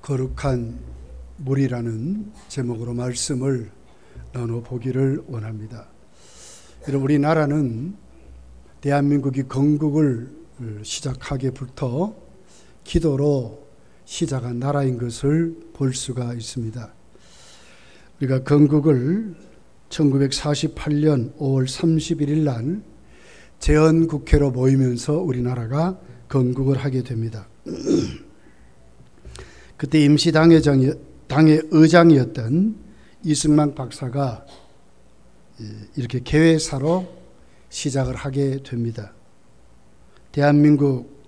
거룩한 물이라는 제목으로 말씀을 나눠보기를 원합니다. 여러분, 우리나라는 대한민국이 건국을 시작하기부터 기도로 시작한 나라인 것을 볼 수가 있습니다. 우리가 건국을 1948년 5월 31일 날 재헌국회로 모이면서 우리나라가 건국을 하게 됩니다. 그때 임시당의 의장이었던 이승만 박사가 이렇게 개회사로 시작을 하게 됩니다. 대한민국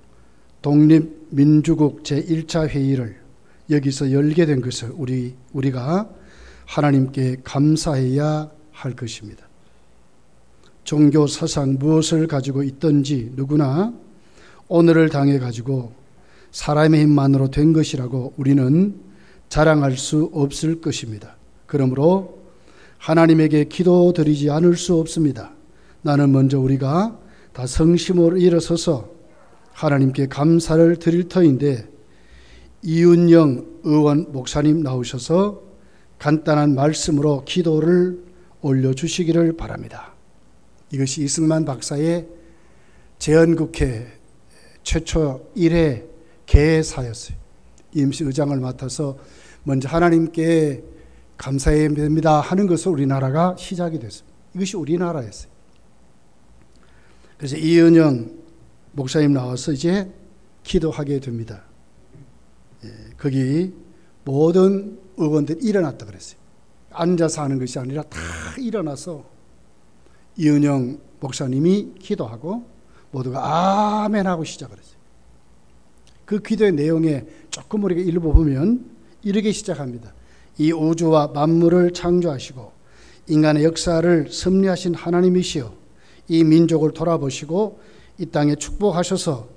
독립민주국 제1차 회의를 여기서 열게 된 것을 우리가 하나님께 감사해야 할 것입니다. 종교 사상 무엇을 가지고 있든지 누구나 오늘을 당해 가지고 사람의 힘만으로 된 것이라고 우리는 자랑할 수 없을 것입니다. 그러므로 하나님에게 기도드리지 않을 수 없습니다. 나는 먼저 우리가 다 성심으로 일어서서 하나님께 감사를 드릴 터인데 이윤영 의원 목사님 나오셔서 간단한 말씀으로 기도를 올려주시기를 바랍니다. 이것이 이승만 박사의 재헌국회 최초 1회 개회사였어요. 임시의장을 맡아서 먼저 하나님께 감사해야 됩니다 하는 것을 우리나라가 시작이 됐습니다. 이것이 우리나라였어요. 그래서 이은영 목사님 나와서 이제 기도하게 됩니다. 거기 모든 의원들이 일어났다 그랬어요. 앉아서 하는 것이 아니라 다 일어나서 이은영 목사님이 기도하고 모두가 아멘 하고 시작을 했어요. 그 기도의 내용에 조금 우리가 읽어보면 이렇게 시작합니다. 이 우주와 만물을 창조하시고 인간의 역사를 섭리하신 하나님이시여, 이 민족을 돌아보시고 이 땅에 축복하셔서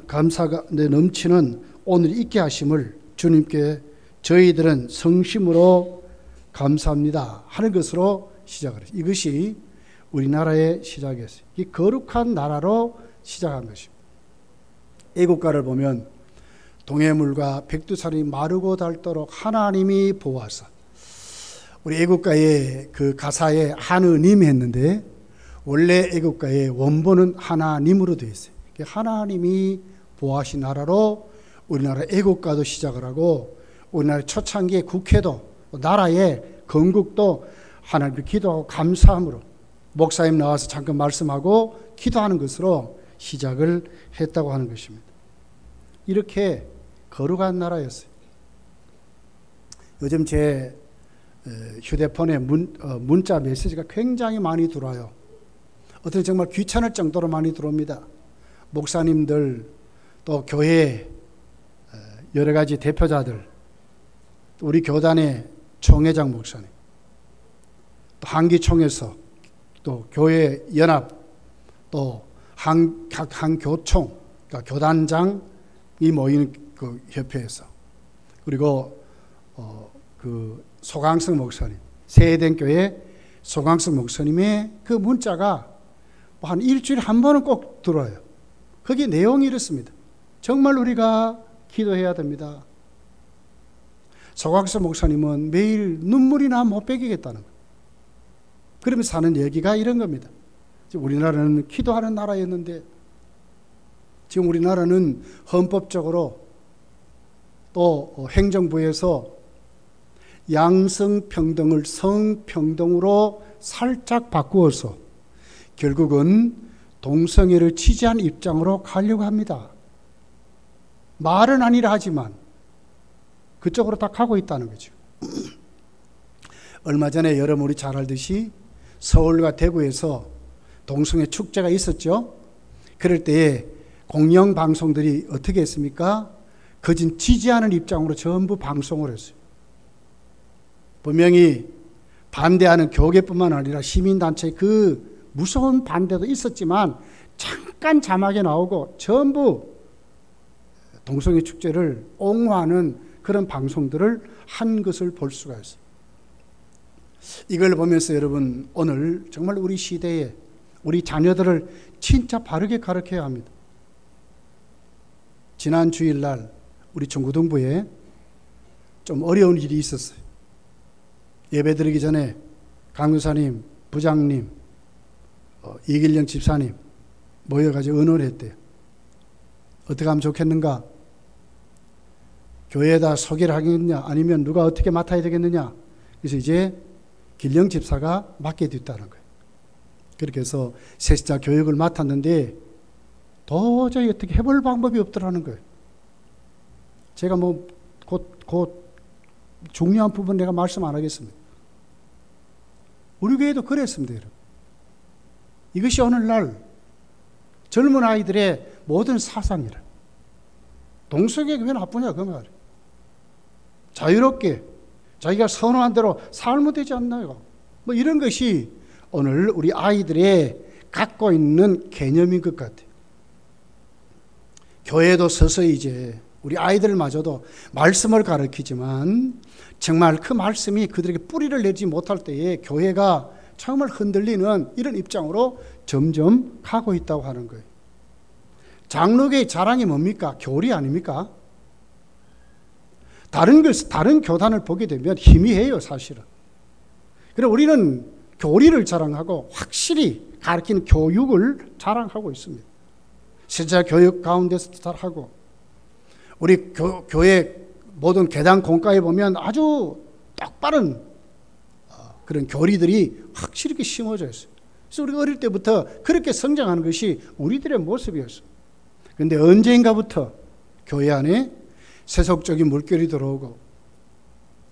감사가 넘치는 오늘이 있게 하심을 주님께 저희들은 성심으로 감사합니다 하는 것으로 시작을 했어요. 이것이 우리나라의 시작이었어요. 이 거룩한 나라로 시작한 것입니다. 애국가를 보면 동해물과 백두산이 마르고 닳도록 하나님이 보호하사, 우리 애국가의 그 가사에 하느님이 했는데 원래 애국가의 원본은 하나님으로 되어 있어요. 하나님이 보호하신 나라로 우리나라 애국가도 시작을 하고 우리나라 초창기의 국회도 나라의 건국도 하나님께 기도하고 감사함으로 목사님 나와서 잠깐 말씀하고 기도하는 것으로 시작을 했다고 하는 것입니다. 이렇게 거룩한 나라였어요. 요즘 제 휴대폰에 문자 메시지가 굉장히 많이 들어와요. 어떻게 정말 귀찮을 정도로 많이 들어옵니다. 목사님들, 또 교회 여러 가지 대표자들, 우리 교단의 총회장 목사님, 또 한기총에서 또 교회 연합, 또 한 교총, 그러니까 교단장이 모이는 그 협회에서, 그리고 그 소강성 목사님, 세대교회 소강성 목사님의 그 문자가 한 일주일에 한 번은 꼭 들어와요. 거기 내용이 이렇습니다. 정말 우리가 기도해야 됩니다. 소강성 목사님은 매일 눈물이 나 못 빼기겠다는 거예요. 그러면서 하는 얘기가 이런 겁니다. 우리나라는 기도하는 나라였는데 지금 우리나라는 헌법적으로 또 행정부에서 양성평등을 성평등으로 살짝 바꾸어서 결국은 동성애를 지지한 입장으로 가려고 합니다. 말은 아니라 하지만 그쪽으로 다 가고 있다는 거죠. 얼마 전에 여러분이 잘 알듯이 서울과 대구에서 동성애 축제가 있었죠. 그럴 때에 공영방송들이 어떻게 했습니까? 거진 지지하는 입장으로 전부 방송을 했어요. 분명히 반대하는 교계뿐만 아니라 시민단체의 그 무서운 반대도 있었지만 잠깐 자막에 나오고 전부 동성애 축제를 옹호하는 그런 방송들을 한 것을 볼 수가 있어요. 이걸 보면서 여러분, 오늘 정말 우리 시대에 우리 자녀들을 진짜 바르게 가르쳐야 합니다. 지난 주일날 우리 중고등부에 좀 어려운 일이 있었어요. 예배 드리기 전에 강교사님, 부장님, 이길령 집사님 모여가지고 의논을 했대요. 어떻게 하면 좋겠는가? 교회에다 소개를 하겠느냐? 아니면 누가 어떻게 맡아야 되겠느냐? 그래서 이제 길령 집사가 맡게 됐다는 거예요. 그렇게 해서 세시자 교육을 맡았는데 도저히 어떻게 해볼 방법이 없더라는 거예요. 제가 뭐 곧 중요한 부분 내가 말씀 안 하겠습니다. 우리 교회도 그랬습니다, 여러분. 이것이 오늘날 젊은 아이들의 모든 사상이라. 동성애가 왜 나쁘냐 그 말이에요. 자유롭게 자기가 선호한 대로 살면 되지 않나요? 뭐 이런 것이 오늘 우리 아이들의 갖고 있는 개념인 것 같아요. 교회도 서서히 이제 우리 아이들마저도 말씀을 가르치지만 정말 그 말씀이 그들에게 뿌리를 내지 못할 때에 교회가 정말 흔들리는 이런 입장으로 점점 가고 있다고 하는 거예요. 장로교의 자랑이 뭡니까? 교리 아닙니까? 다른 교단을 보게 되면 희미해요, 사실은. 그래서 우리는 교리를 자랑하고 확실히 가르치는 교육을 자랑하고 있습니다. 세자 교육 가운데서 잘하고, 우리 교회 모든 계단 공가에 보면 아주 똑바른 그런 교리들이 확실히 이렇게 심어져 있어요. 그래서 우리가 어릴 때부터 그렇게 성장하는 것이 우리들의 모습이었어요. 그런데 언젠가부터 교회 안에 세속적인 물결이 들어오고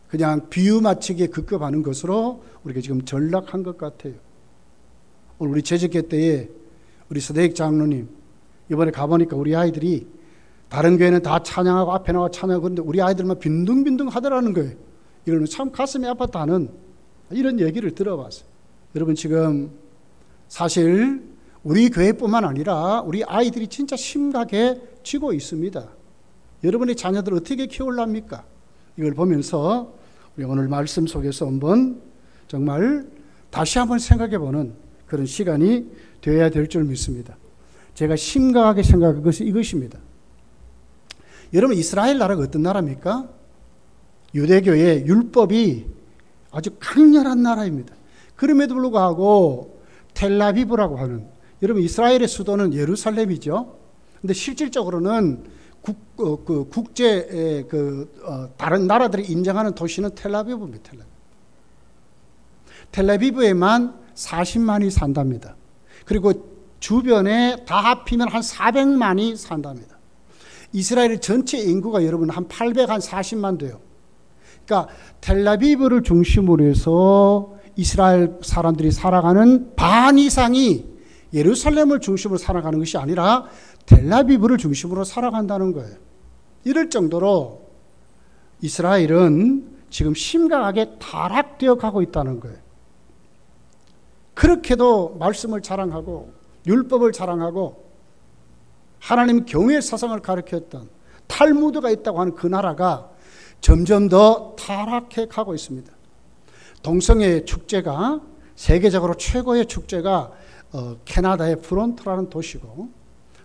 그냥 비유 맞추기에 급급하는 것으로 우리가 지금 전락한 것 같아요. 오늘 우리 재직회 때에 우리 서대익 장로님 이번에 가보니까 우리 아이들이 다른 교회는 다 찬양하고 앞에 나와 찬양하고 그런데 우리 아이들만 빈둥빈둥 하더라는 거예요. 이거는 참 가슴이 아팠다는 이런 얘기를 들어봤어요. 여러분 지금 사실 우리 교회뿐만 아니라 우리 아이들이 진짜 심각해지고 있습니다. 여러분의 자녀들 어떻게 키우려합니까? 이걸 보면서 우리 오늘 말씀 속에서 한번 정말 다시 한번 생각해보는 그런 시간이 되어야 될 줄 믿습니다. 제가 심각하게 생각한 것이 이것입니다. 여러분 이스라엘 나라가 어떤 나라입니까? 유대교의 율법이 아주 강렬한 나라입니다. 그럼에도 불구하고 텔라비브라고 하는, 여러분 이스라엘의 수도는 예루살렘이죠. 근데 실질적으로는 다른 나라들이 인정하는 도시는 텔라비브입니다. 텔라비브에만 40만이 산답니다. 그리고 주변에 다 합히면 한 400만이 산답니다. 이스라엘 전체 인구가 여러분 한 840만 돼요. 그러니까 텔라비브를 중심으로 해서 이스라엘 사람들이 살아가는 반 이상이 예루살렘을 중심으로 살아가는 것이 아니라 텔라비브를 중심으로 살아간다는 거예요. 이럴 정도로 이스라엘은 지금 심각하게 타락되어 가고 있다는 거예요. 그렇게도 말씀을 자랑하고 율법을 자랑하고 하나님 경외의 사상을 가르쳤던 탈무드가 있다고 하는 그 나라가 점점 더 타락해 가고 있습니다. 동성애 축제가 세계적으로 최고의 축제가 캐나다의 프론토라는 도시고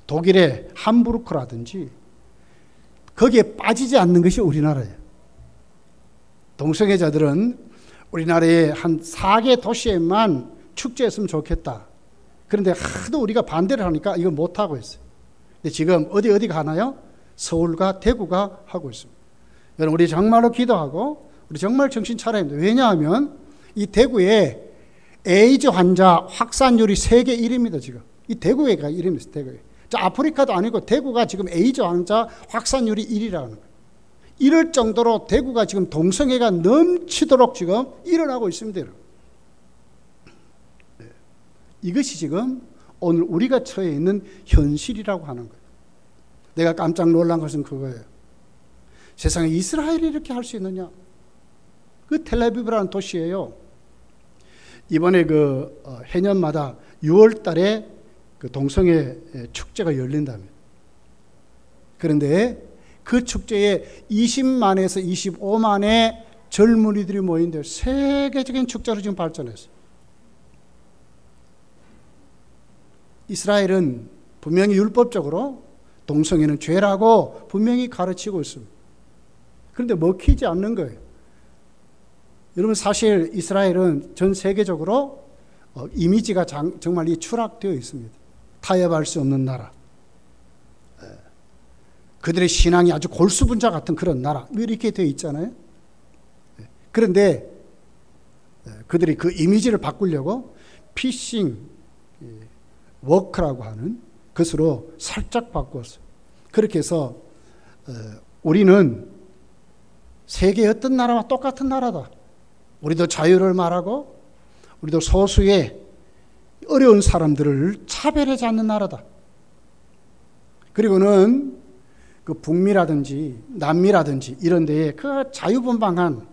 독일의 함부르크라든지 거기에 빠지지 않는 것이 우리나라예요. 동성애자들은 우리나라의 한 4개 도시에만 축제했으면 좋겠다. 그런데 하도 우리가 반대를 하니까 이걸 못하고 있어요. 근데 지금 어디 가나요? 서울과 대구가 하고 있습니다. 여러분 우리 정말로 기도하고 우리 정말 정신 차려야 합니다. 왜냐하면 이 대구에 에이즈 환자 확산율이 세계 1위입니다. 지금 이 대구가 1위입니다. 대구에. 자, 아프리카도 아니고 대구가 지금 에이즈 환자 확산율이 1위라는 거예요. 이럴 정도로 대구가 지금 동성애가 넘치도록 지금 일어나고 있습니다. 네. 이것이 지금 오늘 우리가 처해 있는 현실이라고 하는 거예요. 내가 깜짝 놀란 것은 그거예요. 세상에 이스라엘이 이렇게 할 수 있느냐? 그 텔라비브라는 도시예요. 이번에 해년마다 6월 달에 그 동성애 축제가 열린다면. 그런데 그 축제에 20만에서 25만의 젊은이들이 모인데 세계적인 축제로 지금 발전했어요. 이스라엘은 분명히 율법적으로 동성애는 죄라고 분명히 가르치고 있습니다. 그런데 먹히지 않는 거예요. 여러분, 사실 이스라엘은 전 세계적으로 이미지가 정말 추락되어 있습니다. 타협할 수 없는 나라. 그들의 신앙이 아주 골수분자 같은 그런 나라. 이렇게 되어 있잖아요. 그런데 그들이 그 이미지를 바꾸려고 피싱 워크라고 하는 것으로 살짝 바꾸었어요. 그렇게 해서 우리는 세계의 어떤 나라와 똑같은 나라다. 우리도 자유를 말하고 우리도 소수의 어려운 사람들을 차별하지 않는 나라다. 그리고는 그 북미라든지 남미라든지 이런 데에 그 자유분방한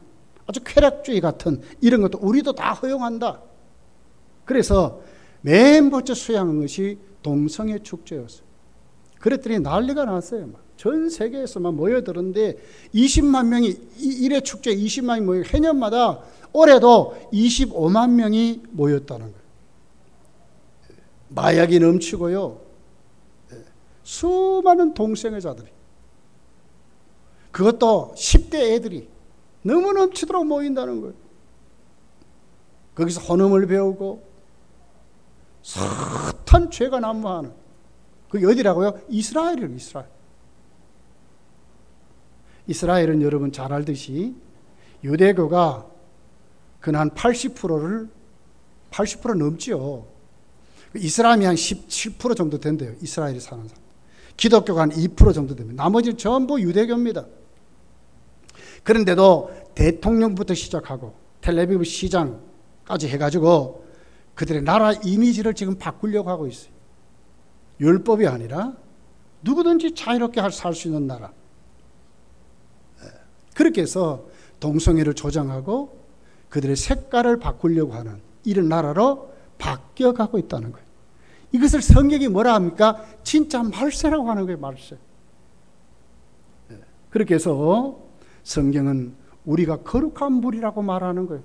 아주 쾌락주의 같은 이런 것도 우리도 다 허용한다. 그래서 맨 먼저 수양한 것이 동성애 축제였어요. 그랬더니 난리가 났어요. 전 세계에서만 모여들었는데 20만 명이, 일회 축제 20만 명이 모여, 해년마다 올해도 25만 명이 모였다는 거예요. 마약이 넘치고요. 수많은 동성애자들이, 그것도 10대 애들이 너무 넘치도록 모인다는 거예요. 거기서 혼음을 배우고 숱한 죄가 난무하는, 그게 어디라고요? 이스라엘이에요. 이스라엘은 여러분 잘 알듯이 유대교가 근 80% 넘지요. 이슬람이 한 17% 정도 된대요. 이스라엘에 사는 사람. 기독교가 한 2% 정도 됩니다. 나머지는 전부 유대교입니다. 그런데도 대통령부터 시작하고 텔레비브 시장까지 해가지고 그들의 나라 이미지를 지금 바꾸려고 하고 있어요. 율법이 아니라 누구든지 자유롭게 살 수 있는 나라. 그렇게 해서 동성애를 조장하고 그들의 색깔을 바꾸려고 하는 이런 나라로 바뀌어가고 있다는 거예요. 이것을 성경이 뭐라 합니까? 진짜 말세라고 하는 거예요. 말세. 그렇게 해서 성경은 우리가 거룩한 무리라고 말하는 거예요.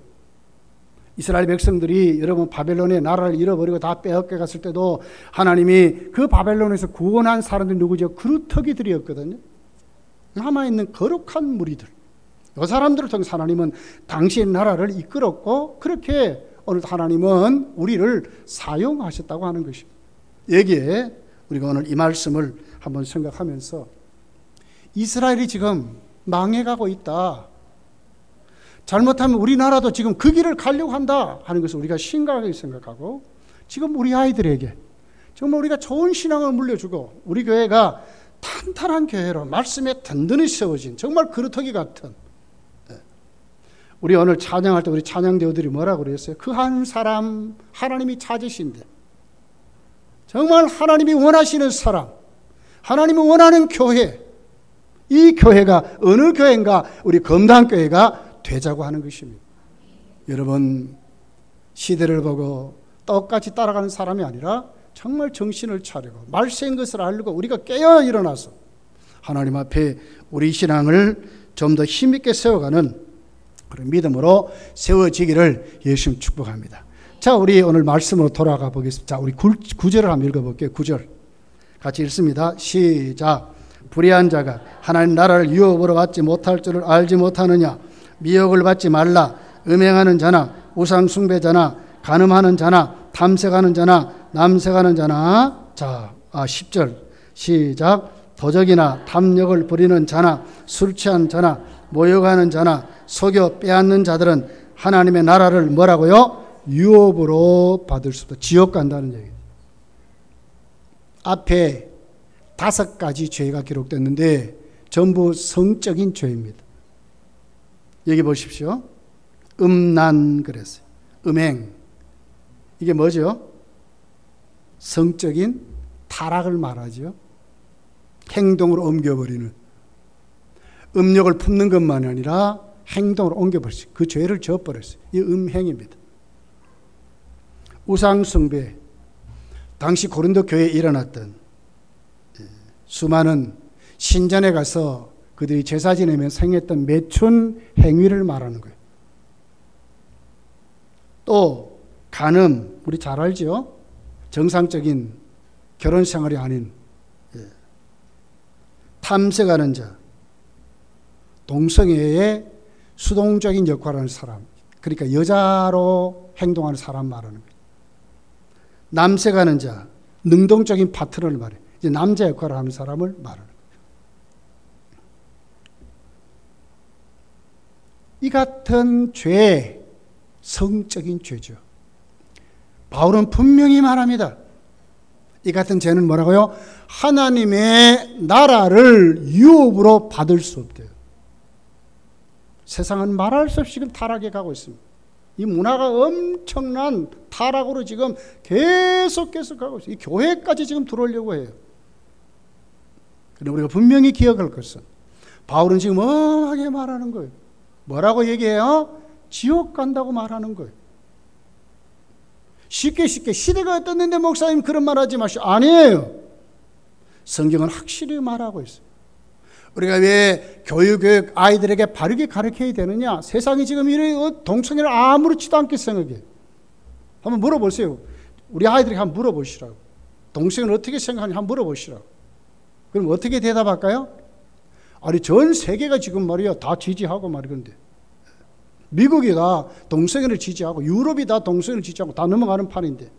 이스라엘 백성들이 여러분 바벨론의 나라를 잃어버리고 다 빼앗겨 갔을 때도 하나님이 그 바벨론에서 구원한 사람들이 누구죠? 그루터기들이었거든요. 남아있는 거룩한 무리들. 이 사람들을 통해서 하나님은 당시의 나라를 이끌었고, 그렇게 오늘 하나님은 우리를 사용하셨다고 하는 것입니다. 여기에 우리가 오늘 이 말씀을 한번 생각하면서 이스라엘이 지금 망해가고 있다. 잘못하면 우리나라도 지금 그 길을 가려고 한다 하는 것을 우리가 심각하게 생각하고, 지금 우리 아이들에게 정말 우리가 좋은 신앙을 물려주고 우리 교회가 탄탄한 교회로 말씀에 든든히 세워진 정말 그루터기 같은, 우리 오늘 찬양할 때 우리 찬양대우들이 뭐라고 그랬어요? 그 한 사람 하나님이 찾으신데, 정말 하나님이 원하시는 사람, 하나님이 원하는 교회, 이 교회가 어느 교회인가? 우리 검단교회가 되자고 하는 것입니다. 여러분, 시대를 보고 똑같이 따라가는 사람이 아니라 정말 정신을 차리고 말세인 것을 알고 우리가 깨어 일어나서 하나님 앞에 우리 신앙을 좀 더 힘있게 세워가는 그런 믿음으로 세워지기를 예수님 축복합니다. 자, 우리 오늘 말씀으로 돌아가 보겠습니다. 자, 우리 9절을 한번 읽어볼게요. 9절 같이 읽습니다. 시작. 불의한 자가 하나님 나라를 유업으로 받지 못할 줄을 알지 못하느냐. 미혹을 받지 말라. 음행하는 자나 우상 숭배자나 간음하는 자나 탐색하는 자나 남색하는 자나. 자, 10절 시작. 도적이나 탐욕을 부리는 자나 술 취한 자나 모욕하는 자나 속여 빼앗는 자들은 하나님의 나라를 뭐라고요? 유업으로 받을 수 없다. 지옥 간다는 얘기예요. 앞에 5가지 죄가 기록됐는데 전부 성적인 죄입니다. 여기 보십시오. 음란 그랬어요. 음행. 이게 뭐죠? 성적인 타락을 말하죠. 행동으로 옮겨버리는. 음욕을 품는 것만이 아니라 행동으로 옮겨버렸어요. 그 죄를 지어버렸어요. 이 음행입니다. 우상숭배. 당시 고린도 교회에 일어났던 수많은 신전에 가서 그들이 제사 지내면서 행했던 매춘 행위를 말하는 거예요. 또 간음, 우리 잘 알죠? 정상적인 결혼 생활이 아닌 탐색하는 자, 동성애의 수동적인 역할을 하는 사람, 그러니까 여자로 행동하는 사람 말하는 거예요. 남색하는 자, 능동적인 파트너를 말해요. 이제 남자 역할을 하는 사람을 말하는 거예요. 이 같은 죄, 성적인 죄죠. 바울은 분명히 말합니다. 이 같은 죄는 뭐라고요? 하나님의 나라를 유업으로 받을 수 없대요. 세상은 말할 수 없이 지금 타락해 가고 있습니다. 이 문화가 엄청난 타락으로 지금 계속 가고 있어요. 이 교회까지 지금 들어오려고 해요. 그런데 우리가 분명히 기억할 것은 바울은 지금 엄하게 말하는 거예요. 뭐라고 얘기해요? 지옥 간다고 말하는 거예요. 쉽게 시대가 어떻는데 목사님 그런 말 하지 마시오. 아니에요. 성경은 확실히 말하고 있어요. 우리가 왜 교육 아이들에게 바르게 가르쳐야 되느냐? 세상이 지금 이런 동성애를 아무렇지도 않게 생각해요. 한번 물어보세요. 우리 아이들에게 한번 물어보시라고. 동성애를 어떻게 생각하는지 한번 물어보시라고. 그럼 어떻게 대답할까요? 아니 전 세계가 지금 말이야 다 지지하고 말이건데 미국이 다 동성애를 지지하고 유럽이 다 동성애를 지지하고 다 넘어가는 판인데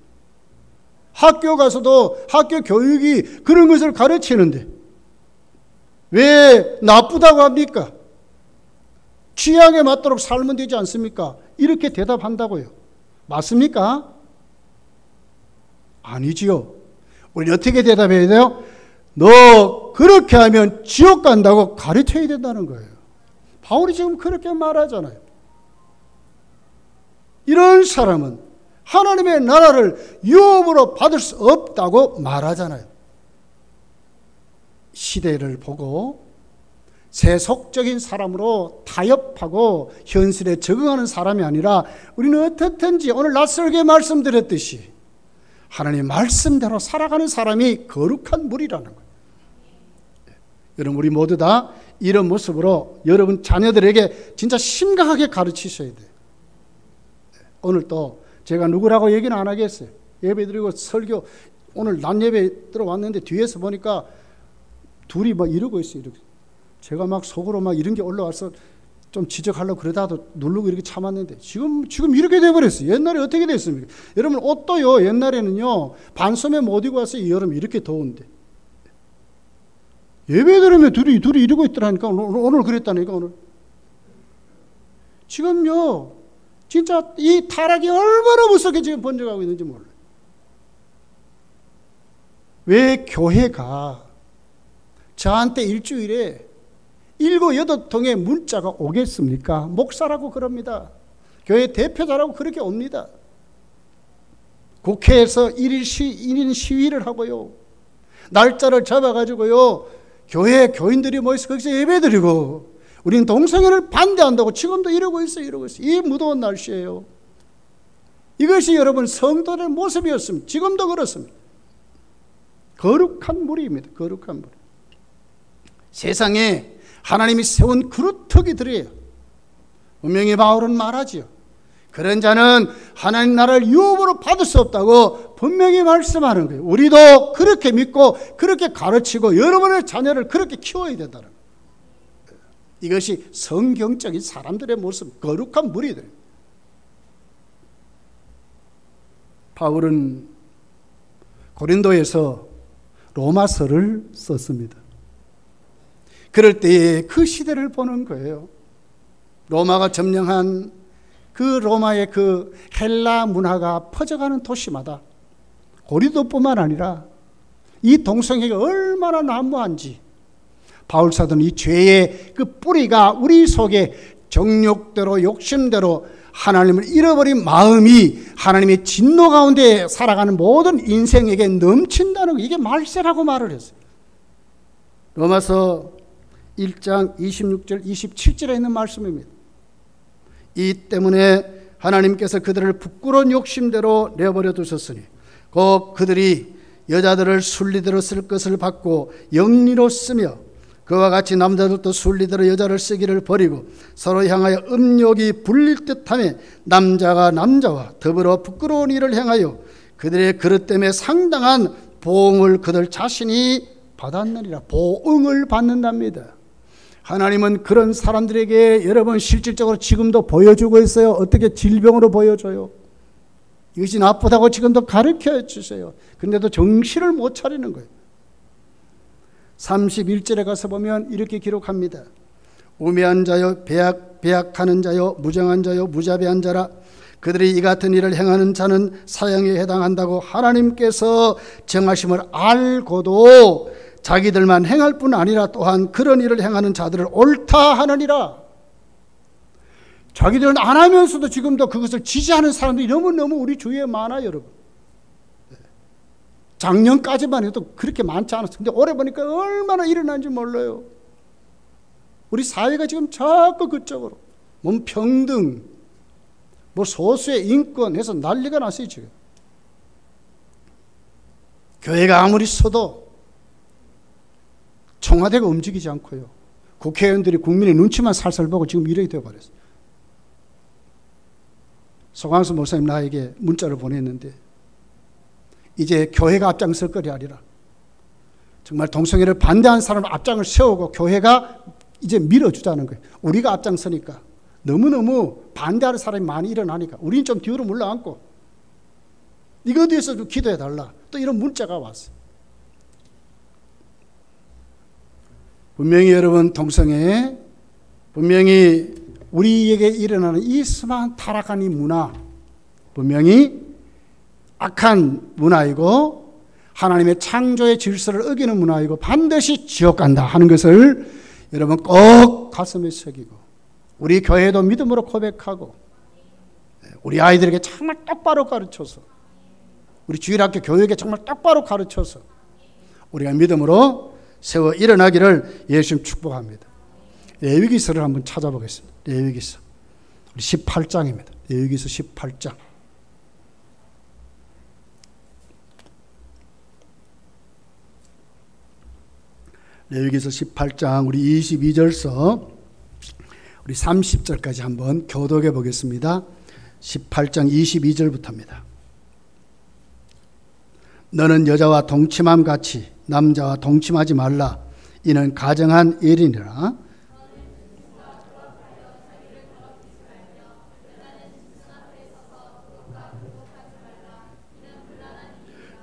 학교 가서도 학교 교육이 그런 것을 가르치는데 왜 나쁘다고 합니까? 취향에 맞도록 살면 되지 않습니까? 이렇게 대답한다고요. 맞습니까? 아니지요. 우리는 어떻게 대답해야 돼요? 너 그렇게 하면 지옥 간다고 가르쳐야 된다는 거예요. 바울이 지금 그렇게 말하잖아요. 이런 사람은 하나님의 나라를 유업으로 받을 수 없다고 말하잖아요. 시대를 보고 세속적인 사람으로 타협하고 현실에 적응하는 사람이 아니라 우리는 어떻든지 오늘 낯설게 말씀드렸듯이 하나님의 말씀대로 살아가는 사람이 거룩한 무리라는 거예요. 여러분 우리 모두 다 이런 모습으로 여러분 자녀들에게 진짜 심각하게 가르치셔야 돼요. 오늘 또 제가 누구라고 얘기는 안 하겠어요. 예배 드리고 설교 오늘 낮 예배 들어왔는데 뒤에서 보니까 둘이 막 이러고 있어요. 이렇게. 제가 막 속으로 막 이런 게 올라와서 좀 지적하려고 그러다도 누르고 이렇게 참았는데 지금 이렇게 돼버렸어요. 옛날에 어떻게 됐습니까? 여러분 옷도요 옛날에는요 반소매 못 입고 왔어요. 이 여름 이렇게 더운데 예배 드리면 둘이 이러고 있더라니까. 오늘 그랬다니까. 오늘 지금요 진짜 이 타락이 얼마나 무섭게 지금 번져가고 있는지 몰라요. 왜 교회가 저한테 일주일에 7, 8통의 문자가 오겠습니까? 목사라고 그럽니다. 교회 대표자라고 그렇게 옵니다. 국회에서 1인 시위를 하고요. 날짜를 잡아가지고요. 교회 교인들이 모여서 거기서 예배드리고 우리는 동성애를 반대한다고 지금도 이러고 있어요. 이 무더운 날씨에요. 이것이 여러분 성도의 모습이었습니다. 지금도 그렇습니다. 거룩한 무리입니다. 거룩한 무리. 세상에 하나님이 세운 그루터기들이에요. 분명히 바울은 말하지요. 그런 자는 하나님 나라를 유업으로 받을 수 없다고 분명히 말씀하는 거예요. 우리도 그렇게 믿고 그렇게 가르치고 여러분의 자녀를 그렇게 키워야 된다는 거예요. 이것이 성경적인 사람들의 모습, 거룩한 무리들입니다. 바울은 고린도에서 로마서를 썼습니다. 그럴 때에 그 시대를 보는 거예요. 로마가 점령한 그 로마의 그 헬라 문화가 퍼져가는 도시마다 고린도뿐만 아니라 이 동성애가 얼마나 난무한지 바울 사도는 이 죄의 그 뿌리가 우리 속에 정욕대로 욕심대로 하나님을 잃어버린 마음이 하나님의 진노 가운데 살아가는 모든 인생에게 넘친다는 거, 이게 말세라고 말을 했어요. 로마서 1장 26절 27절에 있는 말씀입니다. 이 때문에 하나님께서 그들을 부끄러운 욕심대로 내버려 두셨으니 곧 그들이 여자들을 순리대로 쓸 것을 받고 영리로 쓰며 그와 같이 남자들도 순리대로 여자를 쓰기를 버리고 서로 향하여 음욕이 불릴 듯하며 남자가 남자와 더불어 부끄러운 일을 행하여 그들의 그릇 때문에 상당한 보응을 그들 자신이 받았느니라. 보응을 받는답니다. 하나님은 그런 사람들에게 여러분 실질적으로 지금도 보여주고 있어요. 어떻게 질병으로 보여줘요. 이것이 나쁘다고 지금도 가르쳐 주세요. 그런데도 정신을 못 차리는 거예요. 31절에 가서 보면 이렇게 기록합니다. 우매한 자요, 배약하는 자요, 무정한 자요, 무자비한 자라. 그들이 이 같은 일을 행하는 자는 사형에 해당한다고 하나님께서 정하심을 알고도 자기들만 행할 뿐 아니라 또한 그런 일을 행하는 자들을 옳다 하느니라. 자기들은 안 하면서도 지금도 그것을 지지하는 사람들이 너무너무 우리 주위에 많아요, 여러분. 작년까지만 해도 그렇게 많지 않았어요. 근데 올해 보니까 얼마나 일어난지 몰라요. 우리 사회가 지금 자꾸 그쪽으로 뭐 평등, 뭐 소수의 인권 해서 난리가 났어요, 지금. 교회가 아무리 써도 청와대가 움직이지 않고요. 국회의원들이 국민의 눈치만 살살 보고 지금 이렇게 되어버렸어요. 송광수 목사님 나에게 문자를 보냈는데 이제 교회가 앞장설 거리 아니라 정말 동성애를 반대하는 사람을 앞장을 세우고 교회가 이제 밀어주자는 거예요. 우리가 앞장서니까 너무너무 반대하는 사람이 많이 일어나니까 우리는 좀 뒤로 물러앉고 이거 어디에서 좀 기도해달라. 또 이런 문자가 왔어요. 분명히 여러분 동성애 분명히 우리에게 일어나는 이 수많은 타락한 이 문화 분명히 악한 문화이고 하나님의 창조의 질서를 어기는 문화이고 반드시 지옥 간다 하는 것을 여러분 꼭 가슴에 새기고 우리 교회도 믿음으로 고백하고 우리 아이들에게 정말 똑바로 가르쳐서 우리 주일학교 교육에 정말 똑바로 가르쳐서 우리가 믿음으로 세워 일어나기를 예수님 축복합니다. 레위기서를 한번 찾아보겠습니다. 레위기서 18장입니다. 레위기서 18장. 레위기서 18장 우리 22절서 우리 30절까지 한번 교독해 보겠습니다. 18장 22절부터입니다. 너는 여자와 동침함 같이 남자와 동침하지 말라. 이는 가정한 일이니라.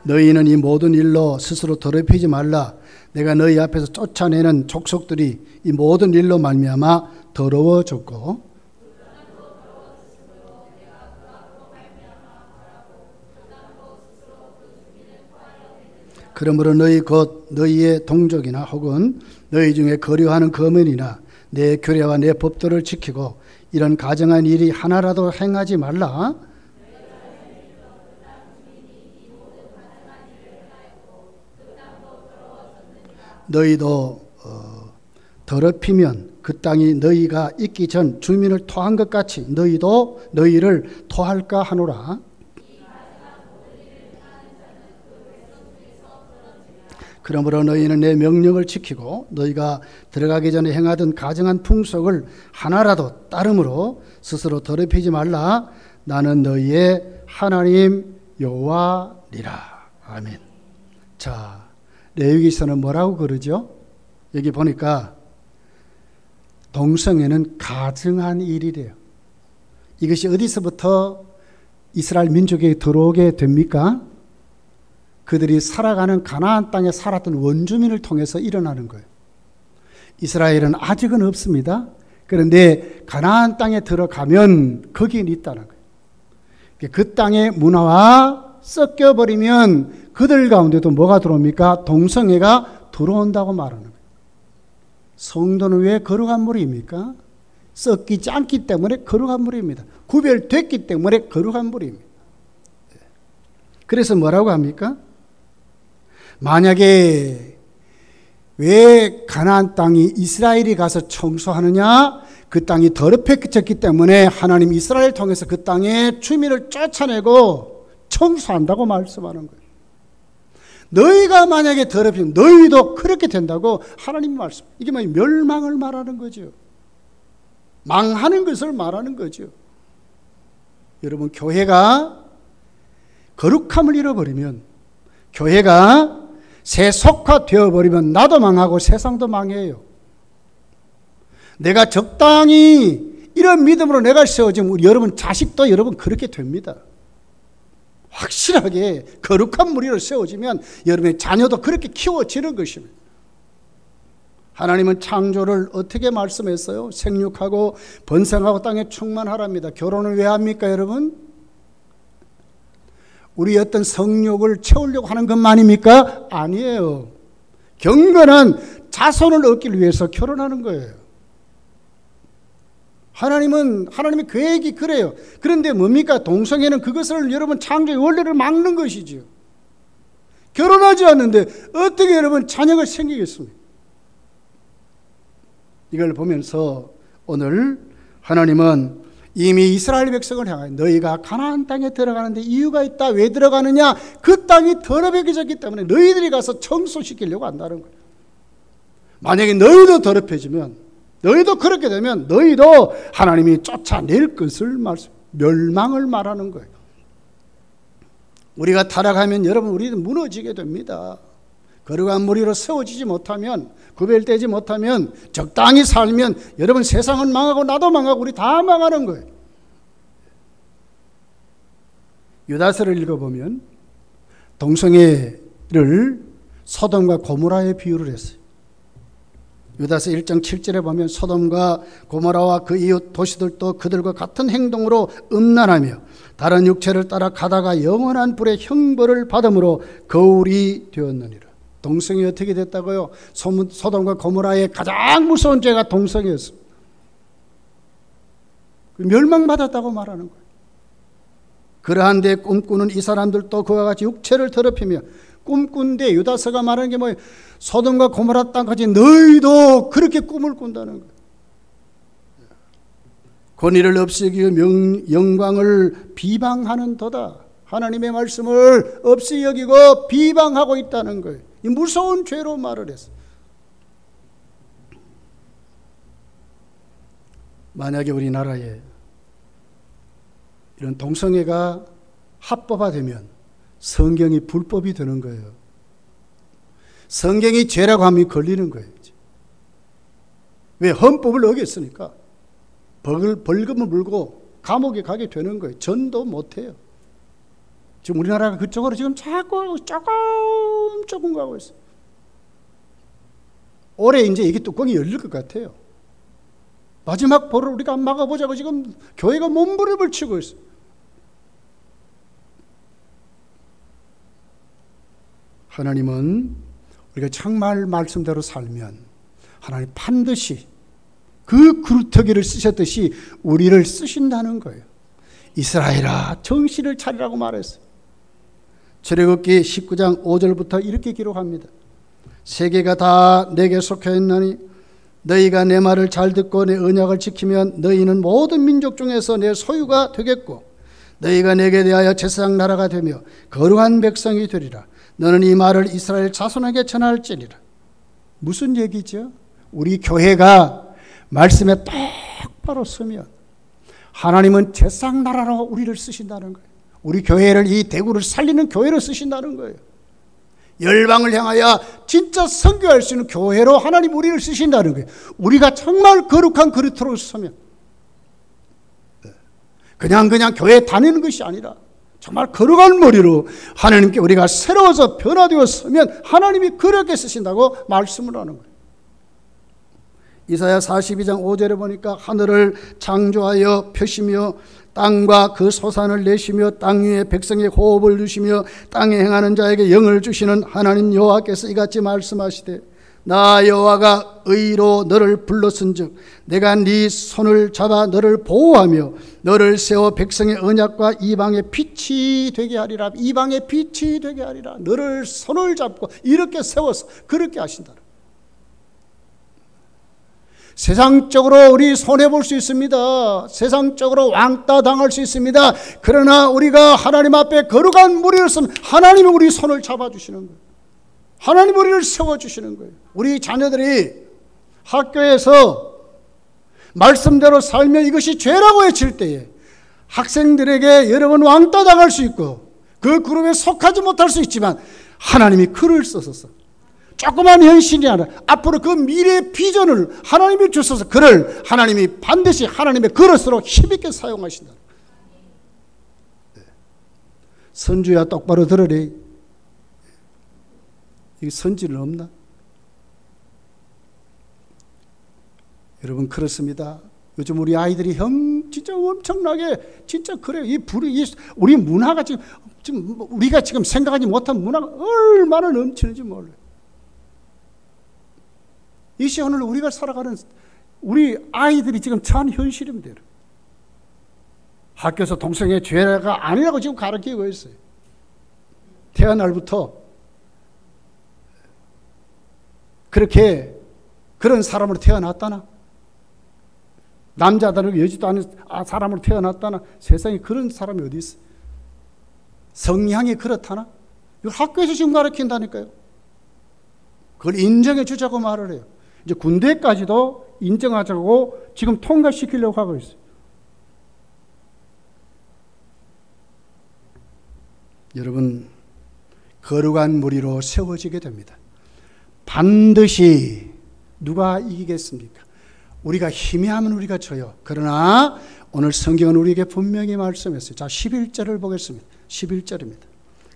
너희는 이 모든 일로 스스로 더럽히지 말라. 내가 너희 앞에서 쫓아내는 족속들이 이 모든 일로 말미암아 더러워졌고 그러므로 너희 곧 너희의 동족이나 혹은 너희 중에 거류하는 거민이나 내 규례와 내 법도를 지키고 이런 가정한 일이 하나라도 행하지 말라. 너희도 더럽히면 그 땅이 너희가 있기 전 주민을 토한 것 같이 너희도 너희를 토할까 하노라. 그러므로 너희는 내 명령을 지키고 너희가 들어가기 전에 행하던 가정한 풍속을 하나라도 따름으로 스스로 더럽히지 말라. 나는 너희의 하나님 여호와니라. 아멘. 자, 레위기서는 뭐라고 그러죠? 여기 보니까 동성애는 가증한 일이래요. 이것이 어디서부터 이스라엘 민족에게 들어오게 됩니까? 그들이 살아가는 가나안 땅에 살았던 원주민을 통해서 일어나는 거예요. 이스라엘은 아직은 없습니다. 그런데 가나안 땅에 들어가면 거기는 있다는 거예요. 그 땅의 문화와 섞여버리면 그들 가운데도 뭐가 들어옵니까? 동성애가 들어온다고 말하는 거예요. 성도는 왜 거룩한 물입니까? 섞이지 않기 때문에 거룩한 물입니다. 구별됐기 때문에 거룩한 물입니다. 그래서 뭐라고 합니까? 만약에 왜 가나안 땅이 이스라엘이 가서 청소하느냐? 그 땅이 더럽혀졌기 때문에 하나님 이스라엘 통해서 그 땅의 주민을 쫓아내고 청소한다고 말씀하는 거예요. 너희가 만약에 더럽히면 너희도 그렇게 된다고 하나님 말씀. 이게 뭐 멸망을 말하는 거죠. 망하는 것을 말하는 거죠. 여러분, 교회가 거룩함을 잃어버리면, 교회가 세속화되어 버리면 나도 망하고 세상도 망해요. 내가 적당히 이런 믿음으로 내가 세워지면 우리 여러분 자식도 여러분 그렇게 됩니다. 확실하게 거룩한 무리로 세워지면 여러분의 자녀도 그렇게 키워지는 것입니다. 하나님은 창조를 어떻게 말씀했어요? 생육하고 번성하고 땅에 충만하랍니다. 결혼을 왜 합니까, 여러분? 우리 어떤 성욕을 채우려고 하는 것만입니까? 아니에요. 경건한 자손을 얻기 위해서 결혼하는 거예요. 하나님의 계획이 그래요. 그런데 뭡니까? 동성애는 그것을 여러분 창조의 원리를 막는 것이죠. 결혼하지 않는데 어떻게 여러분 자녀가 생기겠습니까? 이걸 보면서 오늘 하나님은 이미 이스라엘 백성을 향하여 너희가 가나안 땅에 들어가는데 이유가 있다. 왜 들어가느냐? 그 땅이 더럽혀졌기 때문에 너희들이 가서 청소시키려고 한다는 거예요. 만약에 너희도 더럽혀지면, 너희도 그렇게 되면 너희도 하나님이 쫓아낼 것을 멸망을 말하는 거예요. 우리가 타락하면 여러분 우리는 무너지게 됩니다. 거룩한 무리로 세워지지 못하면, 구별되지 못하면, 적당히 살면 여러분 세상은 망하고 나도 망하고 우리 다 망하는 거예요. 유다서를 읽어보면 동성애를 소돔과 고모라에 비유를 했어요. 유다서 1장 7절에 보면 소돔과 고모라와 그 이웃 도시들도 그들과 같은 행동으로 음란하며 다른 육체를 따라 가다가 영원한 불의 형벌을 받음으로 거울이 되었느니라. 동성이 어떻게 됐다고요? 소돔과 고모라의 가장 무서운 죄가 동성이었습니다. 멸망받았다고 말하는 거예요. 그러한데 꿈꾸는 이 사람들도 그와 같이 육체를 더럽히며 꿈꾼데, 유다서가 말하는 게 뭐예요? 소돔과 고모라 땅까지 너희도 그렇게 꿈을 꾼다는 거예요. 권위를 없애기고 영광을 비방하는 도다. 하나님의 말씀을 없이 여기고 비방하고 있다는 거예요. 이 무서운 죄로 말을 했어요. 만약에 우리나라에 이런 동성애가 합법화되면 성경이 불법이 되는 거예요. 성경이 죄라고 하면 걸리는 거예요. 왜? 헌법을 어겼으니까 벌금을 물고 감옥에 가게 되는 거예요. 전도 못해요. 지금 우리나라가 그쪽으로 지금 자꾸 조금 가고 있어요. 올해 이제 이게 뚜껑이 열릴 것 같아요. 마지막 볼을 우리가 막아보자고 지금 교회가 몸부림을 치고 있어요. 하나님은 우리가 정말 말씀대로 살면 하나님 반드시 그 그루터기를 쓰셨듯이 우리를 쓰신다는 거예요. 이스라엘아 정신을 차리라고 말했어요. 출애굽기 19장 5절부터 이렇게 기록합니다. 세계가 다 내게 속해 있나니 너희가 내 말을 잘 듣고 내 언약을 지키면 너희는 모든 민족 중에서 내 소유가 되겠고 너희가 내게 대하여 제사장 나라가 되며 거룩한 백성이 되리라. 너는 이 말을 이스라엘 자손에게 전할지니라. 무슨 얘기죠? 우리 교회가 말씀에 똑바로 서면 하나님은 제사장 나라로 우리를 쓰신다는 거예요. 우리 교회를, 이 대구를 살리는 교회로 쓰신다는 거예요. 열방을 향하여 진짜 선교할 수 있는 교회로 하나님 우리를 쓰신다는 거예요. 우리가 정말 거룩한 그리스도로 서면, 그냥 교회에 다니는 것이 아니라 정말 거룩한 머리로 하나님께 우리가 새로워서 변화되어 서면 하나님이 그렇게 쓰신다고 말씀을 하는 거예요. 이사야 42장 5절에 보니까 하늘을 창조하여 펴시며 땅과 그 소산을 내시며 땅 위에 백성의 호흡을 주시며 땅에 행하는 자에게 영을 주시는 하나님 여호와께서 이같이 말씀하시되 나 여호와가 의로 너를 불렀은즉 내가 네 손을 잡아 너를 보호하며 너를 세워 백성의 언약과 이방의 빛이 되게 하리라. 이방의 빛이 되게 하리라. 너를 손을 잡고 이렇게 세워서 그렇게 하신다. 세상적으로 우리 손해볼 수 있습니다. 세상적으로 왕따 당할 수 있습니다. 그러나 우리가 하나님 앞에 거룩한 무리로서는 하나님이 우리 손을 잡아주시는 거예요. 하나님 우리를 세워주시는 거예요. 우리 자녀들이 학교에서 말씀대로 살며 이것이 죄라고 외칠 때에 학생들에게 여러 번 왕따 당할 수 있고 그 그룹에 속하지 못할 수 있지만 하나님이 글을 써서 조그만 현실이 아니라 앞으로 그 미래 비전을 하나님이 주셔서 그를 하나님이 반드시 하나님의 그릇으로 힘있게 사용하신다. 선주야 똑바로 들으래. 이게 선지는 없나? 여러분 그렇습니다. 요즘 우리 아이들이 진짜 엄청나게 진짜 그래요. 우리 문화가 지금 우리가 지금 생각하지 못한 문화가 얼마나 넘치는지 몰라요. 이 시간을 우리가 살아가는 우리 아이들이 지금 처한 현실입니다. 학교에서 동성애 죄가 아니라고 지금 가르치고 있어요. 태어날부터 그렇게 그런 사람으로 태어났다나 남자들은 여지도 않은 사람으로 태어났다나 세상에 그런 사람이 어디 있어요? 성향이 그렇다나? 이걸 학교에서 지금 가르친다니까요. 그걸 인정해 주자고 말을 해요. 이제 군대까지도 인정하자고 지금 통과시키려고 하고 있어요. 여러분, 거룩한 무리로 세워지게 됩니다. 반드시 누가 이기겠습니까? 우리가 희미하면 우리가 져요. 그러나 오늘 성경은 우리에게 분명히 말씀했어요. 자, 11절을 보겠습니다. 11절입니다.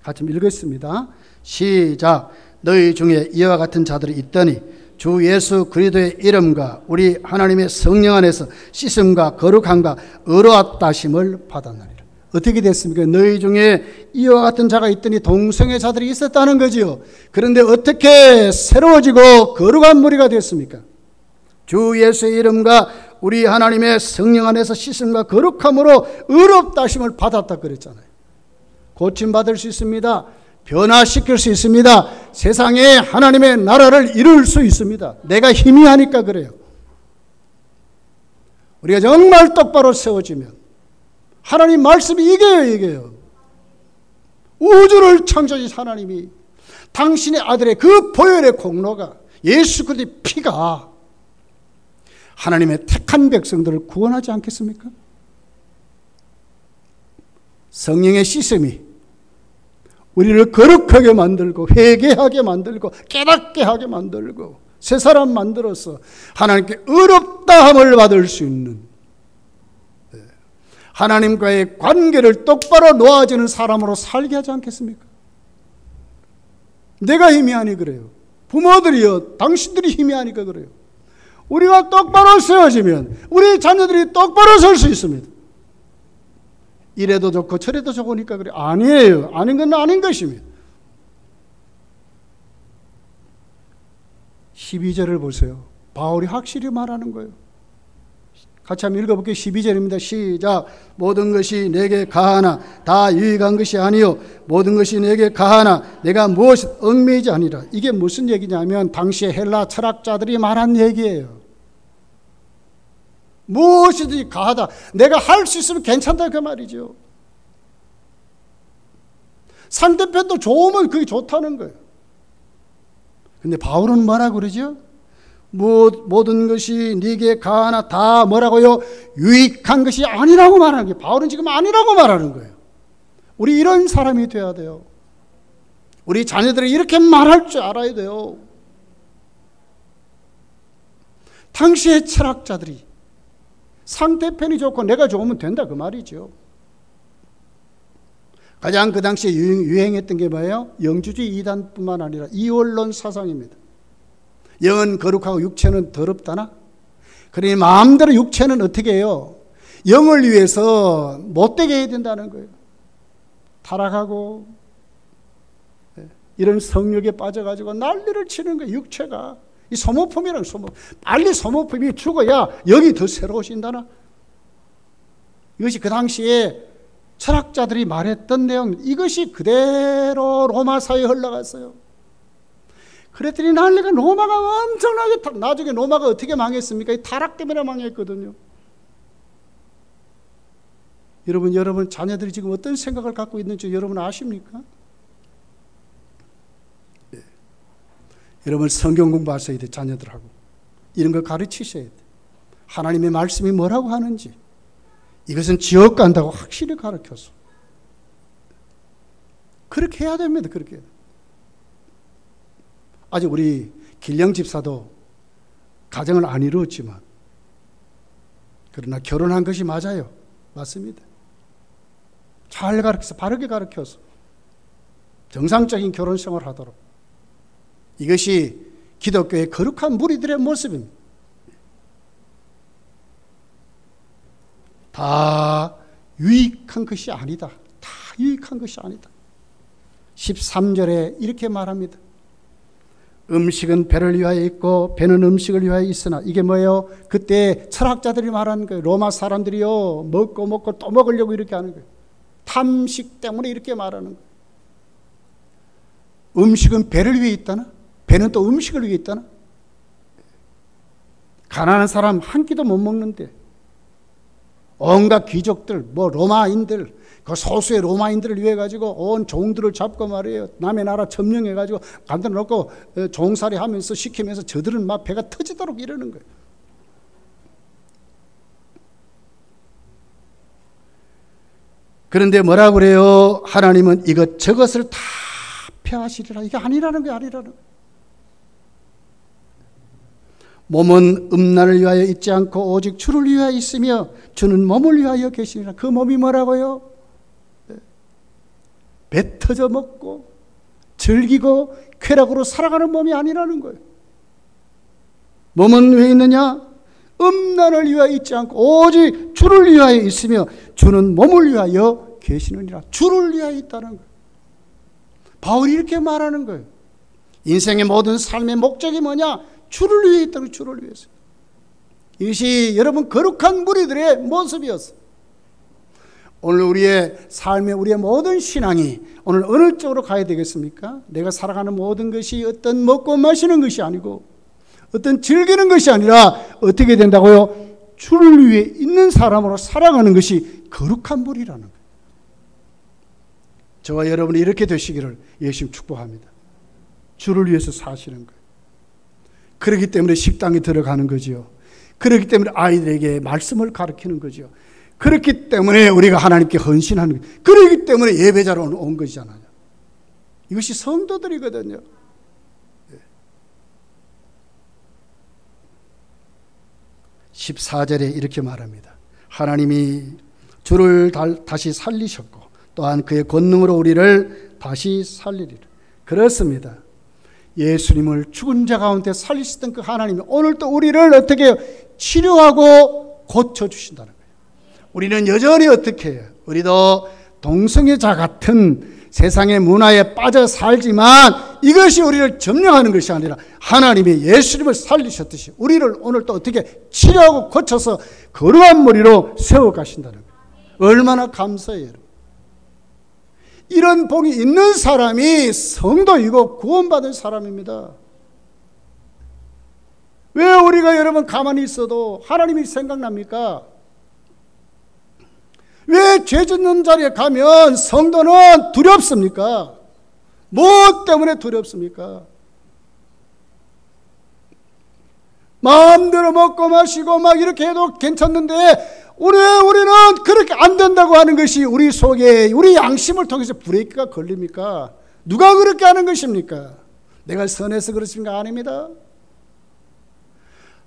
같이 읽겠습니다. 시작. 너희 중에 이와 같은 자들이 있더니 주 예수 그리스도의 이름과 우리 하나님의 성령 안에서 씻음과 거룩함과 의로웠다심을 받았느니라. 어떻게 됐습니까? 너희 중에 이와 같은 자가 있더니 동성애 자들이 있었다는 거지요. 그런데 어떻게 새로워지고 거룩한 무리가 됐습니까? 주 예수의 이름과 우리 하나님의 성령 안에서 씻음과 거룩함으로 의롭다 하심을 받았다 그랬잖아요. 고침받을 수 있습니다. 변화시킬 수 있습니다. 세상에 하나님의 나라를 이룰 수 있습니다. 내가 힘이 하니까 그래요. 우리가 정말 똑바로 세워지면 하나님 말씀이 이겨요. 우주를 창조하신 하나님이 당신의 아들의 그 보혈의 공로가 예수 그리스도의 피가 하나님의 택한 백성들을 구원하지 않겠습니까? 성령의 씻음이 우리를 거룩하게 만들고 회개하게 만들고 깨닫게 하게 만들고 새 사람 만들어서 하나님께 의롭다함을 받을 수 있는 하나님과의 관계를 똑바로 놓아지는 사람으로 살게 하지 않겠습니까? 내가 힘이 하니 그래요. 부모들이요, 당신들이 힘이 하니까 그래요. 우리가 똑바로 세워지면 우리 자녀들이 똑바로 설 수 있습니다. 이래도 좋고 저래도 좋으니까 그래. 아니에요. 아닌 건 아닌 것입니다. 12절을 보세요. 바울이 확실히 말하는 거예요. 같이 한번 읽어볼게요. 12절입니다. 시작. 모든 것이 내게 가하나 다 유익한 것이 아니요 모든 것이 내게 가하나 내가 무엇을 얽매이지 아니라. 이게 무슨 얘기냐면 당시에 헬라 철학자들이 말한 얘기예요. 무엇이든지 가하다. 내가 할 수 있으면 괜찮다 그 말이죠. 상대편도 좋으면 그게 좋다는 거예요. 근데 바울은 뭐라고 그러죠? 모든 것이 네게 가하나 다 뭐라고요? 유익한 것이 아니라고 말하는 거예요. 바울은 지금 아니라고 말하는 거예요. 우리 이런 사람이 돼야 돼요. 우리 자녀들이 이렇게 말할 줄 알아야 돼요. 당시의 철학자들이 상대편이 좋고 내가 좋으면 된다 그 말이죠. 가장 그 당시에 유행했던 게 뭐예요? 영주주의 이단뿐만 아니라 이원론 사상입니다. 영은 거룩하고 육체는 더럽다나? 그러니 마음대로 육체는 어떻게 해요? 영을 위해서 못되게 해야 된다는 거예요. 타락하고 이런 성욕에 빠져가지고 난리를 치는 거예요. 육체가. 이 소모품이라는 소모품. 빨리 소모품이 죽어야 영이 더 새로워진다나? 이것이 그 당시에 철학자들이 말했던 내용, 이것이 그대로 로마 사회에 흘러갔어요. 그랬더니 난리가 로마가 엄청나게, 나중에 로마가 어떻게 망했습니까? 이 타락 때문에 망했거든요. 여러분 자녀들이 지금 어떤 생각을 갖고 있는지 여러분 아십니까? 여러분 성경 공부하셔야 돼. 자녀들하고 이런 거 가르치셔야 돼. 하나님의 말씀이 뭐라고 하는지 이것은 지옥 간다고 확실히 가르쳐서 그렇게 해야 됩니다. 그렇게. 아직 우리 길령 집사도 가정을 안 이루었지만, 그러나 결혼한 것이 맞아요. 맞습니다. 잘 가르쳐서, 바르게 가르쳐서 정상적인 결혼 생활을 하도록. 이것이 기독교의 거룩한 무리들의 모습입니다. 다 유익한 것이 아니다. 다 유익한 것이 아니다. 13절에 이렇게 말합니다. 음식은 배를 위하여 있고 배는 음식을 위하여 있으나, 이게 뭐예요? 그때 철학자들이 말하는 거예요. 로마 사람들이요, 먹고 또 먹으려고 이렇게 하는 거예요. 탐식 때문에 이렇게 말하는 거예요. 음식은 배를 위해 있다나? 배는 또 음식을 위해 있다나? 가난한 사람 한 끼도 못 먹는데 온갖 귀족들, 로마인들, 그 소수의 로마인들을 위해 가지고 온 종들을 잡고 말이에요. 남의 나라 점령해 가지고 갖다 놓고 종살이 하면서 시키면서 저들은 막 배가 터지도록 이러는 거예요. 그런데 뭐라 그래요? 하나님은 이것저것을 다 폐하시리라. 이게 아니라는 거예요. 아니라는 거예요. 몸은 음란을 위하여 있지 않고 오직 주를 위하여 있으며 주는 몸을 위하여 계시니라. 그 몸이 뭐라고요? 배 터져 먹고 즐기고 쾌락으로 살아가는 몸이 아니라는 거예요. 몸은 왜 있느냐? 음란을 위하여 있지 않고 오직 주를 위하여 있으며 주는 몸을 위하여 계시느니라. 주를 위하여 있다는 거예요. 바울이 이렇게 말하는 거예요. 인생의 모든 삶의 목적이 뭐냐? 주를 위해 있다는, 주를 위해서. 이것이 여러분 거룩한 무리들의 모습이었어요. 오늘 우리의 삶에 우리의 모든 신앙이 오늘 어느 쪽으로 가야 되겠습니까? 내가 살아가는 모든 것이 어떤 먹고 마시는 것이 아니고 어떤 즐기는 것이 아니라 어떻게 된다고요? 주를 위해 있는 사람으로 살아가는 것이 거룩한 무리라는 거예요. 저와 여러분이 이렇게 되시기를 예수님 축복합니다. 주를 위해서 사시는 거예요. 그렇기 때문에 식당에 들어가는 거지요. 그렇기 때문에 아이들에게 말씀을 가르치는 거죠. 그렇기 때문에 우리가 하나님께 헌신하는 거예요. 그렇기 때문에 예배자로 온 것이잖아요. 이것이 성도들이거든요. 14절에 이렇게 말합니다. 하나님이 주를 다시 살리셨고 또한 그의 권능으로 우리를 다시 살리리라. 그렇습니다. 예수님을 죽은 자 가운데 살리셨던 그 하나님이 오늘 또 우리를 어떻게 치료하고 고쳐주신다는 거예요. 우리는 여전히 어떻게 해요? 우리도 동성애자 같은 세상의 문화에 빠져 살지만 이것이 우리를 점령하는 것이 아니라 하나님이 예수님을 살리셨듯이 우리를 오늘 또 어떻게 치료하고 고쳐서 거룩한 머리로 세워가신다는 거예요. 얼마나 감사해요. 여러분. 이런 복이 있는 사람이 성도이고 구원받은 사람입니다. 왜 우리가 여러분 가만히 있어도 하나님이 생각납니까? 왜 죄 짓는 자리에 가면 성도는 두렵습니까? 무엇 때문에 두렵습니까? 마음대로 먹고 마시고 막 이렇게 해도 괜찮는데 우리는 그렇게 안 된다고 하는 것이 우리 속에 우리 양심을 통해서 브레이크가 걸립니까? 누가 그렇게 하는 것입니까? 내가 선해서 그렇습니까? 아닙니다.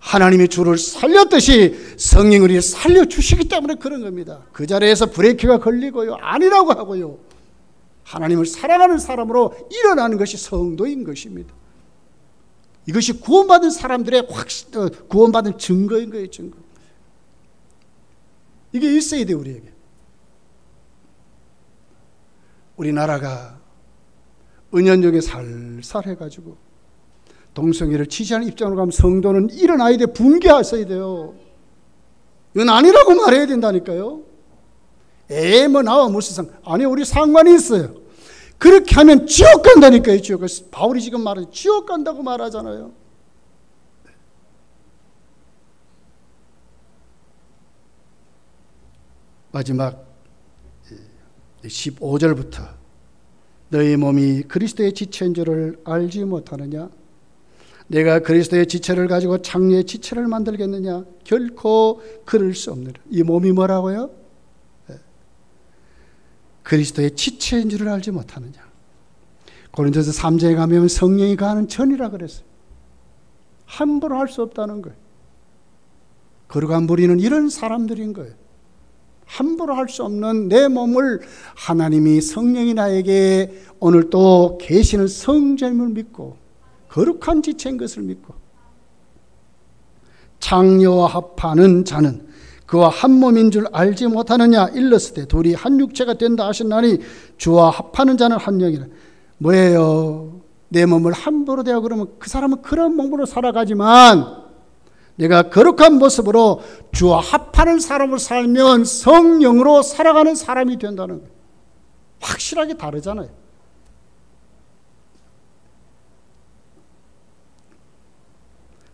하나님이 주를 살렸듯이 성령이 우리를 살려주시기 때문에 그런 겁니다. 그 자리에서 브레이크가 걸리고요. 아니라고 하고요. 하나님을 사랑하는 사람으로 일어나는 것이 성도인 것입니다. 이것이 구원받은 사람들의 구원받은 증거인 거예요. 증거. 이게 있어야 돼요. 우리에게. 우리나라가 은연중에 살살해가지고 동성애를 지지하는 입장으로 가면 성도는 일어나야 돼. 분개하셔야 돼요. 이건 아니라고 말해야 된다니까요. 뭐 나와 무슨 상? 아니, 우리 상관이 있어요. 그렇게 하면 지옥 간다니까요. 지옥. 바울이 지금 말하죠. 지옥 간다고 말하잖아요. 마지막 15절부터 너희 몸이 그리스도의 지체인 줄을 알지 못하느냐? 내가 그리스도의 지체를 가지고 장래의 지체를 만들겠느냐? 결코 그럴 수 없느라. 이 몸이 뭐라고요? 그리스도의 지체인 줄을 알지 못하느냐? 고린도서 3장에 가면 성령이 가는 전이라 그랬어요. 함부로 할 수 없다는 거예요. 거룩한 무리는 이런 사람들인 거예요. 함부로 할 수 없는 내 몸을 하나님이 성령이 나에게 오늘 또 계시는 성전임을 믿고 거룩한 지체인 것을 믿고 장녀와 합하는 자는 그와 한 몸인 줄 알지 못하느냐. 일렀을 둘이 한 육체가 된다 하셨나니 주와 합하는 자는 한 영이라. 뭐예요? 내 몸을 함부로 대하고 그러면 그 사람은 그런 몸으로 살아가지만 내가 거룩한 모습으로 주와 합하는 사람으로 살면 성령으로 살아가는 사람이 된다는 거예요. 확실하게 다르잖아요.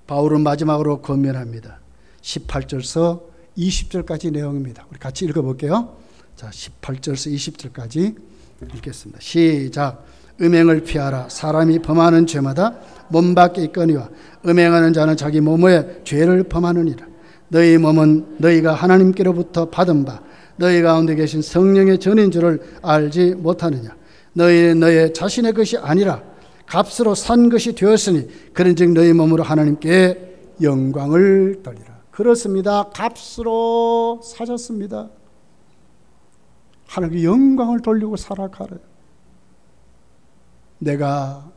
바울은 마지막으로 권면합니다. 18절서 20절까지 내용입니다. 우리 같이 읽어볼게요. 자, 18절서 20절까지 읽겠습니다. 시작. 음행을 피하라. 사람이 범하는 죄마다 몸 밖에 있거니와 음행하는 자는 자기 몸에 죄를 범하느니라. 너희 몸은 너희가 하나님께로부터 받은 바 너희 가운데 계신 성령의 전인 줄을 알지 못하느냐. 너희는 너희 자신의 것이 아니라 값으로 산 것이 되었으니 그런즉 너희 몸으로 하나님께 영광을 돌리라. 그렇습니다. 값으로 사셨습니다. 하나님께 영광을 돌리고 살아가라. 내가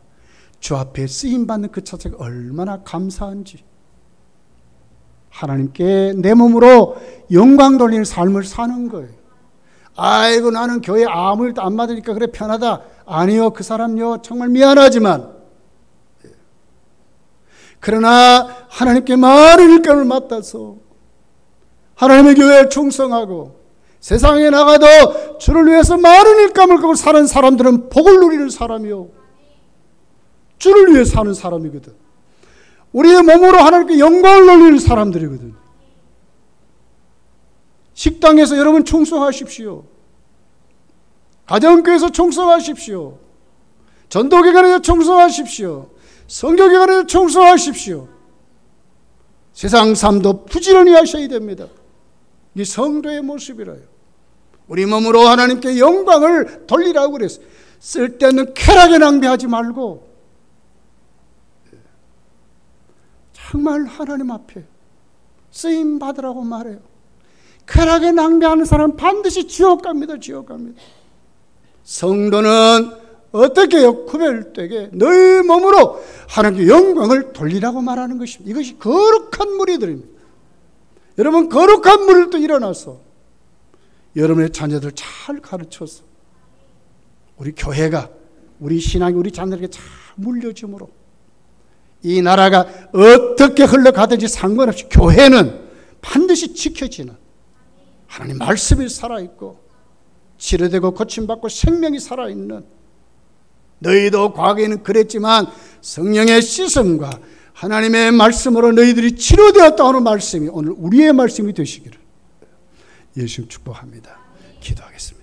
주 앞에 쓰임받는 그 자체가 얼마나 감사한지, 하나님께 내 몸으로 영광 돌리는 삶을 사는 거예요. 아이고 나는 교회 아무 일도 안 받으니까 그래 편하다. 아니요, 그 사람요 정말 미안하지만 그러나 하나님께 많은 일감을 맡아서 하나님의 교회에 충성하고 세상에 나가도 주를 위해서 많은 일감을 갖고 사는 사람들은 복을 누리는 사람이요, 주를 위해 사는 사람이거든. 우리의 몸으로 하나님께 영광을 돌리는 사람들이거든. 식당에서 여러분 충성하십시오. 가정교회에서 충성하십시오. 전도기관에서 충성하십시오. 선교기관에서 충성하십시오. 세상 삶도 부지런히 하셔야 됩니다. 이 성도의 모습이라요. 우리 몸으로 하나님께 영광을 돌리라고 그랬어요. 쓸데없는 쾌락에 낭비하지 말고 정말 하나님 앞에 쓰임 받으라고 말해요. 쾌락에 낭비하는 사람은 반드시 지옥 갑니다. 지옥 갑니다. 성도는 어떻게 해요? 구별되게 너희 몸으로 하나님께 영광을 돌리라고 말하는 것입니다. 이것이 거룩한 무리들입니다. 여러분 거룩한 무리들도 일어나서 여러분의 자녀들 잘 가르쳐서 우리 교회가 우리 신앙이 우리 자녀들에게 잘 물려줌으로 이 나라가 어떻게 흘러가든지 상관없이 교회는 반드시 지켜지는 하나님 말씀이 살아있고 치료되고 고침받고 생명이 살아있는, 너희도 과거에는 그랬지만 성령의 씻음과 하나님의 말씀으로 너희들이 치료되었다 하는 말씀이 오늘 우리의 말씀이 되시기를 예수님 축복합니다. 기도하겠습니다.